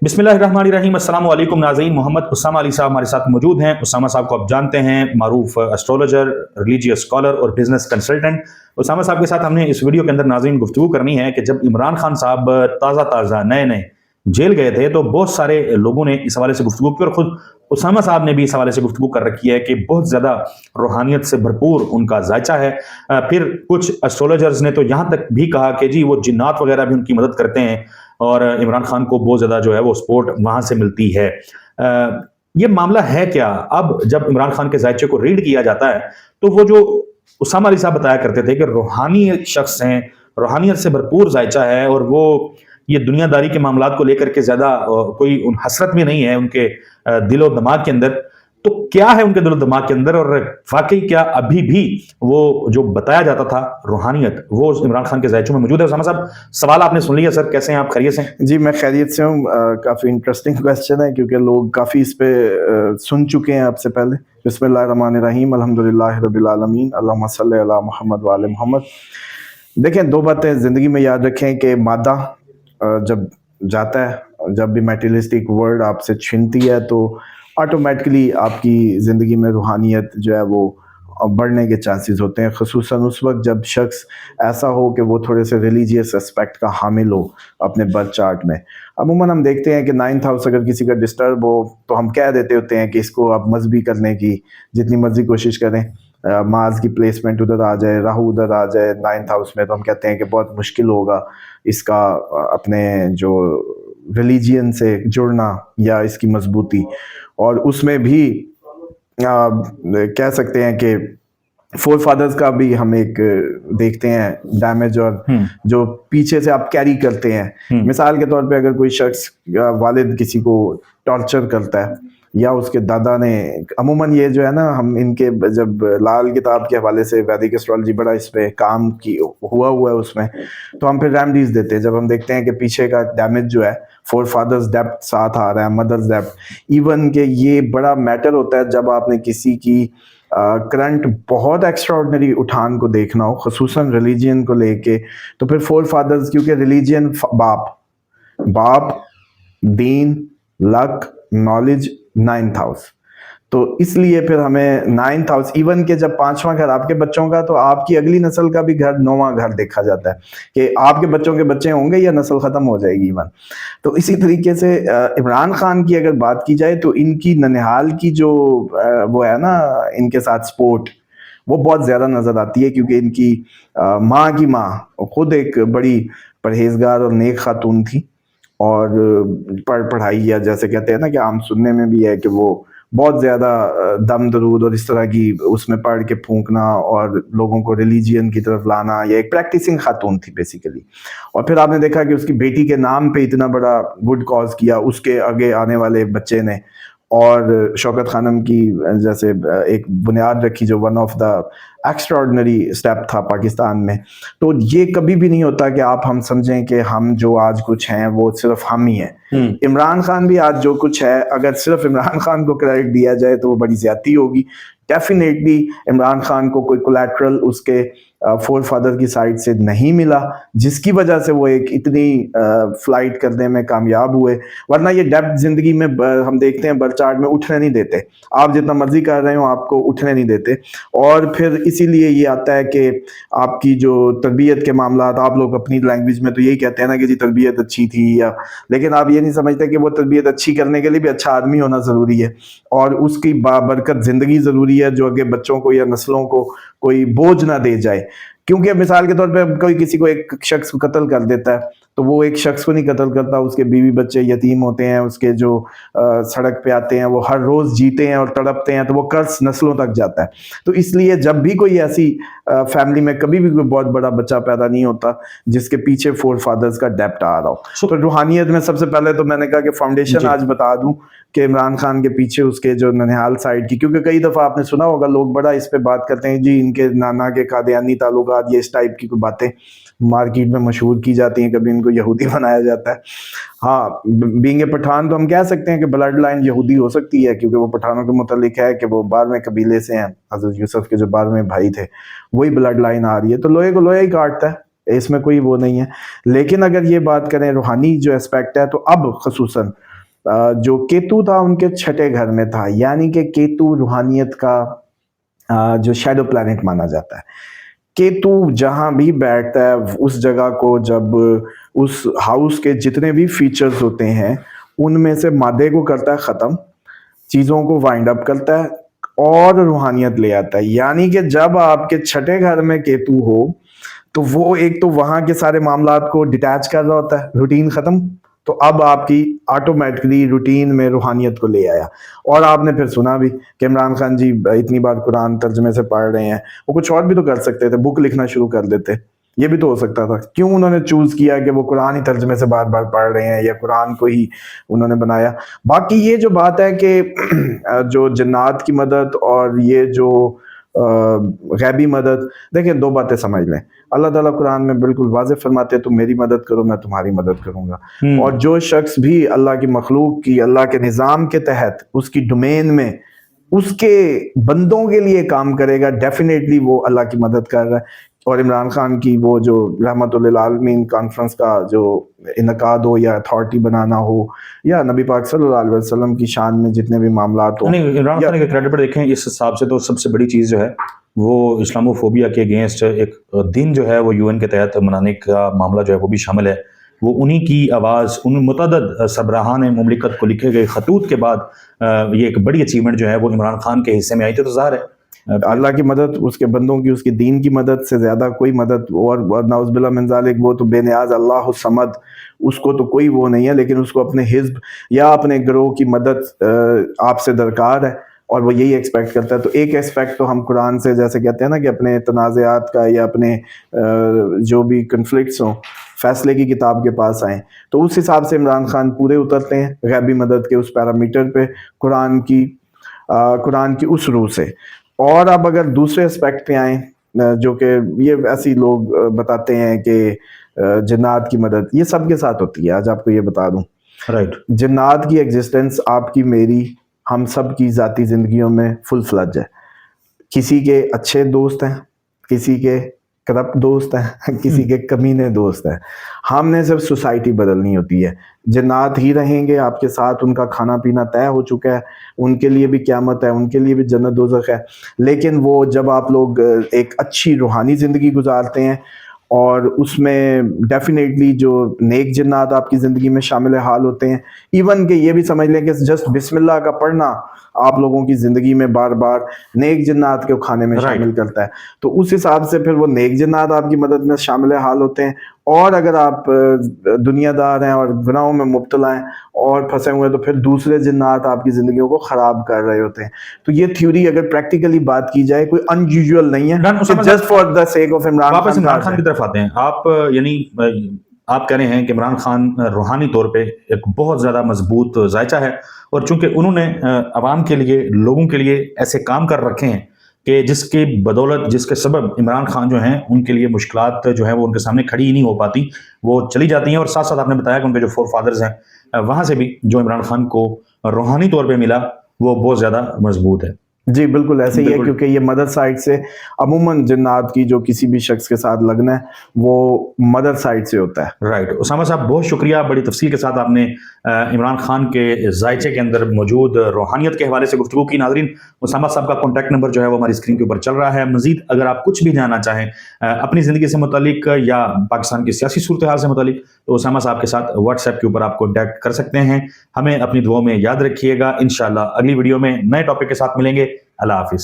बिस्मिल्लाहिर्रहमानिर्रहीम। अस्सलाम वालेकुम नाज़रीन। मोहम्मद उसामा अली साहब हमारे साथ मौजूद हैं। उसामा साहब को आप जानते हैं, मारूफ एस्ट्रोलॉजर, रिलीजियस स्कॉलर और बिजनेस कंसल्टेंट। उसामा साहब के साथ हमने इस वीडियो के अंदर नाज़रीन गुफ्तगू करनी है कि जब इमरान खान साहब ताज़ा नए नए जेल गए थे तो बहुत सारे लोगों ने इस हवाले से गुफ्तगू की और खुद उसामा साहब ने भी इस हवाले से गुफ्तगू कर रखी है कि बहुत ज़्यादा रूहानियत से भरपूर उनका जायचा है। फिर कुछ एस्ट्रोलॉजर्स ने तो यहाँ तक भी कहा कि जी वो जिन्नात वगैरह भी उनकी मदद करते हैं और इमरान खान को बहुत ज़्यादा जो है वो सपोर्ट वहाँ से मिलती है। ये मामला है क्या? अब जब इमरान खान के जायचे को रीड किया जाता है तो वो जो उसामा अली साहब बताया करते थे कि रूहानी शख्स हैं, रूहानियत से भरपूर जायचा है और वो ये दुनियादारी के मामलात को लेकर के ज्यादा कोई हसरत में नहीं है उनके दिलो दिमाग के अंदर। तो क्या है उनके दिलो दिमाग के अंदर और वाकई क्या अभी भी वो जो बताया जाता था रूहानियत वो इमरान खान के जायचों में मौजूद है? उसामा साहब, सवाल आपने सुन लिया सर, कैसे हैं आप? खैरियत से? जी, मैं खैरियत से हूँ। काफ़ी इंटरेस्टिंग क्वेश्चन है क्योंकि लोग काफ़ी इस पे सुन चुके हैं आपसे पहले। बिस्मिल्लाहिर्रहमानिर्रहीम, अल्हम्दुलिल्लाहि रब्बिल आलमीन, अल्लाहुम्मा सल्लि अला मुहम्मद व आले मुहम्मद। देखें, दो बातें ज़िंदगी में याद रखें कि मादा जब जाता है, जब भी मटेरियलिस्टिक वर्ल्ड आपसे छीनती है तो ऑटोमेटिकली आपकी ज़िंदगी में रूहानियत जो है वो बढ़ने के चांसेस होते हैं, ख़ुसूसन उस वक्त जब शख्स ऐसा हो कि वो थोड़े से रिलीजियस एस्पेक्ट का हामिल हो अपने बर्थ चार्ट में। अमूमन हम देखते हैं कि 9th हाउस अगर किसी का डिस्टर्ब हो तो हम कह देते होते हैं कि इसको आप मजहबी करने की जितनी मर्जी कोशिश करें, मार्स की प्लेसमेंट उधर आ जाए, राहु उधर आ जाए 9th हाउस में, तो हम कहते हैं कि बहुत मुश्किल होगा इसका अपने जो रिलीजियन से जुड़ना या इसकी मजबूती। और उसमें भी कह सकते हैं कि फोर फादर्स का भी हम एक देखते हैं डैमेज और जो पीछे से आप कैरी करते हैं। मिसाल के तौर पे अगर कोई शख्स वालिद किसी को टॉर्चर करता है या उसके दादा ने, अमूमन ये जो है ना, हम इनके जब लाल किताब के हवाले से वैदिक एस्ट्रोलॉजी बड़ा इस पे काम की हुआ है उसमें, तो हम फिर रेमेडीज देते हैं जब हम देखते हैं कि पीछे का डैमेज जो है, फोर फादर्स डेप्थ साथ आ रहा है, मदर्स डेप्थ इवन के, ये बड़ा मैटर होता है जब आपने किसी की करंट बहुत एक्स्ट्राऑर्डिनरी उठान को देखना हो, खसूसन रिलीजियन को लेके। तो फिर फोर फादर्स, क्योंकि रिलीजियन बाप दीन, लक, नॉलेज, 9th हाउस, तो इसलिए फिर हमें 9th हाउस, इवन के जब 5वां घर आपके बच्चों का, तो आपकी अगली नस्ल का भी घर 9वां घर देखा जाता है कि आपके बच्चों के बच्चे होंगे या नस्ल खत्म हो जाएगी इवन। तो इसी तरीके से इमरान खान की अगर बात की जाए तो इनकी ननिहाल की जो वो है ना, इनके साथ सपोर्ट वो बहुत ज़्यादा नज़र आती है क्योंकि इनकी माँ की माँ खुद एक बड़ी परहेजगार और नेक खातून थी और पढ़ाई, या जैसे कहते हैं ना कि आम सुनने में भी है कि वो बहुत ज़्यादा दम दरूद और इस तरह की उसमें पढ़ के फूंकना और लोगों को रिलीजियन की तरफ लाना, या एक प्रैक्टिसिंग खातून थी बेसिकली। और फिर आपने देखा कि उसकी बेटी के नाम पे इतना बड़ा गुड कॉज किया उसके आगे आने वाले बच्चे ने, और शौकत खानम की जैसे एक बुनियाद रखी जो one of the extraordinary step था पाकिस्तान में। तो ये कभी भी नहीं होता कि आप हम समझें कि हम जो आज कुछ हैं वो सिर्फ हम ही हैं। इमरान खान भी आज जो कुछ है, अगर सिर्फ इमरान खान को क्रेडिट दिया जाए तो वो बड़ी ज्यादती होगी। डेफिनेटली इमरान खान को कोई कोलैटरल उसके फोर फादर की साइड से नहीं मिला जिसकी वजह से वो एक इतनी फ्लाइट करने में कामयाब हुए, वरना ये डेप्थ जिंदगी में हम देखते हैं बर्थ चार्ट में उठने नहीं देते, आप जितना मर्जी कर रहे हो आपको उठने नहीं देते। और फिर इसीलिए ये आता है कि आपकी जो तरबियत के मामला, आप लोग अपनी लैंग्वेज में तो यही कहते हैं ना कि जी तरबियत अच्छी थी, या लेकिन आप ये नहीं समझते कि वो तरबियत अच्छी करने के लिए भी अच्छा आदमी होना ज़रूरी है और उसकी बाबरकत ज़िंदगी ज़रूरी है जो आगे बच्चों को या नस्लों को कोई बोझ ना दे जाए। क्योंकि मिसाल के तौर पे कोई किसी को एक शख्स को कत्ल कर देता है तो वो एक शख्स को नहीं कत्ल करता, उसके बीवी बच्चे यतीम होते हैं, उसके जो सड़क पे आते हैं वो हर रोज़ जीते हैं और तड़पते हैं, तो वो कर्ज नस्लों तक जाता है। तो इसलिए जब भी कोई ऐसी फैमिली में कभी भी कोई बहुत बड़ा बच्चा पैदा नहीं होता जिसके पीछे फोर फादर्स का डेप्ट आ रहा हो। तो रूहानियत में सबसे पहले तो मैंने कहा कि फाउंडेशन आज बता दूं कि इमरान खान के पीछे उसके जो ननिहाल साइड की, क्योंकि कई दफ़ा आपने सुना होगा लोग बड़ा इस पे बात करते हैं जी इनके नाना के कादियानी ताल्लुकात, ये इस टाइप की बातें मार्केट में मशहूर की जाती हैं, कभी इनको यहूदी बनाया जाता है। हाँ, बीइंग ए पठान तो हम कह सकते हैं कि ब्लड लाइन यहूदी हो सकती है क्योंकि वो पठानों के मुतालिक है कि वो 12वें कबीले से हैं, हज़रत यूसुफ के जो 12वें भाई थे वही ब्लड लाइन आ रही है, तो लोहे को लोहा ही काटता है, इसमें कोई वो नहीं है। लेकिन अगर ये बात करें रूहानी जो एस्पेक्ट है, तो अब खसूसन جو کیتو تھا ان کے چھٹے گھر میں تھا، یعنی کہ کیتو روحانیت کا جو شیڈو پلانٹ مانا جاتا ہے۔ کیتو جہاں بھی بیٹھتا ہے اس جگہ کو، جب اس ہاؤس کے جتنے بھی فیچرز ہوتے ہیں ان میں سے مادے کو کرتا ہے ختم، چیزوں کو وائنڈ اپ کرتا ہے اور روحانیت لے آتا ہے۔ یعنی کہ جب آپ کے چھٹے گھر میں کیتو ہو تو وہ ایک تو وہاں کے سارے معاملات کو ڈیٹیچ کر رہا ہوتا ہے، روٹین ختم، تو اب آپ کی آٹومیٹکلی روٹین میں روحانیت کو لے آیا۔ اور آپ نے پھر سنا بھی کہ عمران خان جی اتنی بار قرآن ترجمے سے پڑھ رہے ہیں، وہ کچھ اور بھی تو کر سکتے تھے، بک لکھنا شروع کر دیتے، یہ بھی تو ہو سکتا تھا۔ کیوں انہوں نے چوز کیا کہ وہ قرآن ہی ترجمے سے بار بار پڑھ رہے ہیں یا قرآن کو ہی انہوں نے بنایا؟ باقی یہ جو بات ہے کہ جو جنات کی مدد اور یہ جو غیبی مدد، دیکھیں دو باتیں سمجھ لیں، اللہ تعالیٰ قرآن میں بالکل واضح فرماتے ہیں تم میری مدد کرو میں تمہاری مدد کروں گا، اور جو شخص بھی اللہ کی مخلوق کی، اللہ کے نظام کے تحت اس کی ڈومین میں اس کے بندوں کے لیے کام کرے گا، ڈیفینیٹلی وہ اللہ کی مدد کر رہا ہے۔ اور عمران خان کی وہ جو رحمت للعالمین کانفرنس کا جو انعقاد ہو یا اتھارٹی بنانا ہو، یا نبی پاک صلی اللہ علیہ وسلم کی شان میں جتنے بھی معاملات ہوں، عمران خان کے کریڈٹ پر دیکھیں اس حساب سے تو سب سے بڑی چیز جو ہے وہ اسلامو فوبیا کے اگینسٹ ایک دن جو ہے وہ UN کے تحت منانے کا معاملہ جو ہے وہ بھی شامل ہے۔ وہ انہی کی آواز، ان متعدد سربراہان مملکت کو لکھے گئے خطوط کے بعد یہ ایک بڑی اچیومنٹ جو ہے وہ عمران خان کے حصے میں آئی تھی، تو ظاہر ہے اللہ کی مدد، اس کے بندوں کی، اس کے دین کی مدد سے زیادہ کوئی مدد، اور نعوذ باللہ من ذالک، وہ تو بے نیاز اللہ الصمد، اس کو تو کوئی وہ نہیں ہے، لیکن اس کو اپنے حزب یا اپنے گروہ کی مدد آپ سے درکار ہے اور وہ یہی ایکسپیکٹ کرتا ہے۔ تو ایک ایسپیکٹ تو ہم قرآن سے جیسے کہتے ہیں نا کہ اپنے تنازعات کا یا اپنے جو بھی کنفلکٹس ہوں فیصلے کی کتاب کے پاس آئیں، تو اس حساب سے عمران خان پورے اترتے ہیں غیبی مدد کے اس پیرامیٹر پہ، قرآن کی اس روح سے۔ اور اب اگر دوسرے اسپیکٹ پہ آئیں، جو کہ یہ ایسی لوگ بتاتے ہیں کہ جنات کی مدد یہ سب کے ساتھ ہوتی ہے، آج آپ کو یہ بتا دوں، رائٹ، جنات کی ایگزسٹنس آپ کی، میری، ہم سب کی ذاتی زندگیوں میں فل فلج ہے۔ کسی کے اچھے دوست ہیں، کسی کے کرپٹ دوست ہیں، کسی کے کمینے دوست ہیں۔ ہم نے صرف سوسائٹی بدلنی ہوتی ہے، جنات ہی رہیں گے آپ کے ساتھ، ان کا کھانا پینا طے ہو چکا ہے، ان کے لیے بھی قیامت ہے، ان کے لیے بھی جنت دوزخ ہے۔ لیکن وہ جب آپ لوگ ایک اچھی روحانی زندگی گزارتے ہیں اور اس میں ڈیفینیٹلی جو نیک جنات آپ کی زندگی میں شامل حال ہوتے ہیں، ایون کہ یہ بھی سمجھ لیں کہ جسٹ بسم اللہ کا پڑھنا آپ لوگوں کی زندگی میں بار بار نیک جنات کے کھانے میں شامل کرتا ہے، تو اس حساب سے پھر وہ نیک جنات آپ کی مدد میں شامل حال ہوتے ہیں۔ اور اگر آپ دنیا دار ہیں اور گناہوں میں مبتلا ہیں اور پھنسے ہوئے ہیں، تو پھر دوسرے جنات آپ کی زندگیوں کو خراب کر رہے ہوتے ہیں۔ تو یہ تھیوری اگر پریکٹیکلی بات کی جائے کوئی ان یوزول نہیں ہے، just for the sake of Imran Khan. واپس عمران خان کی طرف آتے ہیں آپ، یعنی آپ کہہ رہے ہیں کہ عمران خان روحانی طور پہ ایک بہت زیادہ مضبوط ذائچہ ہے، اور چونکہ انہوں نے عوام کے لیے، لوگوں کے لیے ایسے کام کر رکھے ہیں کہ جس کی بدولت، جس کے سبب عمران خان جو ہیں ان کے لیے مشکلات جو ہیں وہ ان کے سامنے کھڑی ہی نہیں ہو پاتی، وہ چلی جاتی ہیں۔ اور ساتھ ساتھ آپ نے بتایا کہ ان کے جو فور فادرز ہیں وہاں سے بھی جو عمران خان کو روحانی طور پہ ملا وہ بہت زیادہ مضبوط ہے۔ جی بالکل ایسے ہی ہے، کیونکہ یہ مدر سائڈ سے عموماً جنات کی جو کسی بھی شخص کے ساتھ لگنا ہے وہ مدر سائڈ سے ہوتا ہے۔ رائٹ، اسامہ صاحب بہت شکریہ، بڑی تفصیل کے ساتھ آپ نے عمران خان کے ذائچے کے اندر موجود روحانیت کے حوالے سے گفتگو کی۔ ناظرین، اسامہ صاحب کا کانٹیکٹ نمبر جو ہے وہ ہماری اسکرین کے اوپر چل رہا ہے۔ مزید اگر آپ کچھ بھی جاننا چاہیں اپنی زندگی سے متعلق یا پاکستان کی سیاسی صورتحال سے متعلق، تو اسامہ صاحب کے ساتھ واٹس ایپ کے اوپر آپ کانٹیکٹ کر سکتے ہیں۔ ہمیں اپنی دعاؤں میں یاد رکھیے گا، انشاءاللہ اگلی ویڈیو میں نئے ٹاپک کے ساتھ ملیں گے۔ اللہ حافظ۔